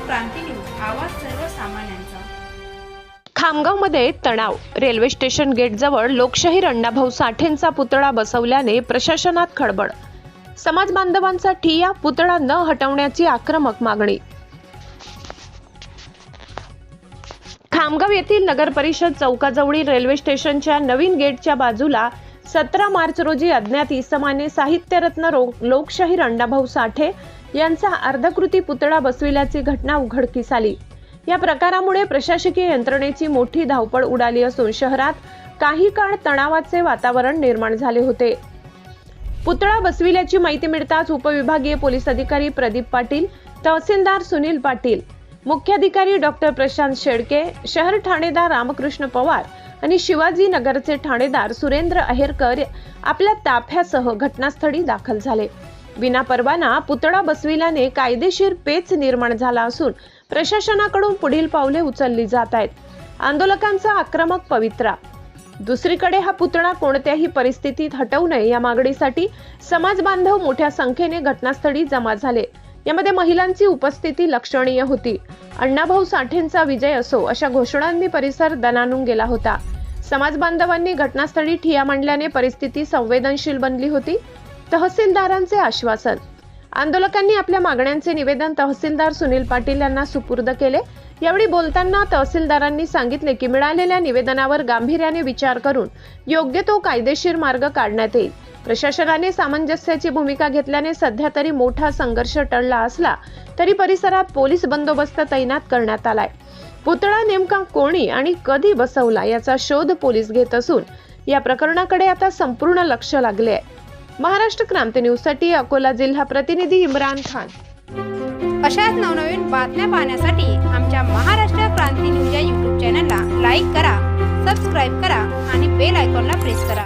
क्रांती news, आवाज सर्वसामान्यांचा। खामगावमध्ये तणाव। रेल्वे स्टेशन गेटजवळ लोकशाहीर अण्णाभाऊ साठेंचा पुतळा बसवल्याने प्रशासनात खळबळ। समाज बांधवांचा ठिय्या, पुतळा न हटवण्याची आक्रमक मागणी। खामगाव येथील नगर परिषद चौकाजवळील रेल्वे स्टेशनच्या नवीन गेटच्या बाजूला 17 मार्च रोजी अज्ञात इसमाने साहित्यरत्न लोकशाहीर अण्णाभाऊ साठे यांचा अर्धकृती पुतळा बसविल्याची घटना उघडकीस आली। या प्रकारामुळे प्रशासकीय यंत्रणेची मोठी धावपळ उडाली असून शहरात काही काळ तणावाचे वातावरण निर्माण झाले होते। पुतळा बसविल्याची माहिती मिळताच उपविभागीय पोलीस अधिकारी प्रदीप पाटील, तहसीलदार सुनील पाटील, मुख्याधिकारी डॉक्टर प्रशांत शेळके, शहर ठाणेदार रामकृष्ण पवार आणि शिवाजी नगरचे ठाणेदार सुरेंद्र अहेरकर आपल्या ताफ्यासह घटनास्थळी दाखल झाले। विनापरवाना पुतळा बसविल्याने कायदेशीर पेच निर्माण झाला असून प्रशासनाकडून पुढील पावले उचलली जात आहेत। आंदोलकांचा आक्रमक पवित्रा। दुसरीकडे हा पुतळा कोणत्याही परिस्थितीत हटवू नये या मागणीसाठी समाज बांधव मोठ्या संख्येने घटनास्थळी जमा झाले। यामध्ये महिलांची उपस्थिती लक्षणीय होती। अण्णाभाऊ साठेंचा विजय असो अशा घोषणांनी परिसर दणाणून गेला होता। समाज बांधवांनी घटनास्थळी ठिय्या मांडल्याने परिस्थिती संवेदनशील बनली होती। तहसीलदारांचे आश्वासन। आंदोलकांनी आपल्या मागण्यांचे निवेदन तहसीलदार सुनील पाटील यांना सुपूर्द केले। यावेळी बोलताना तहसीलदारांनी सांगितले की मिळालेल्या निवेदनावर गांभीर्याने विचार करून योग्य तो कायदेशीर मार्ग काढण्यात येईल। प्रशासनाने सामंजस्याची भूमिका घेतल्याने सध्या तरी मोठा संघर्ष टळला असला तरी परिसरात पोलीस बंदोबस्त तैनात करण्यात आलाय। पुतळा नेमका कोणी आणि कधी बसवला याचा शोध पोलीस घेत असून या प्रकरणाकडे आता संपूर्ण लक्ष लागले आहे। महाराष्ट्र क्रांती न्यूज साठी अकोला जिल्हा प्रतिनिधी इम्रान खान। अशाच नवनवीन बातम्या पाहण्यासाठी आमच्या महाराष्ट्र क्रांती न्यूज या YouTube चॅनलला लाईक करा, सबस्क्राईब करा आणि बेल आयकॉनला प्रेस करा।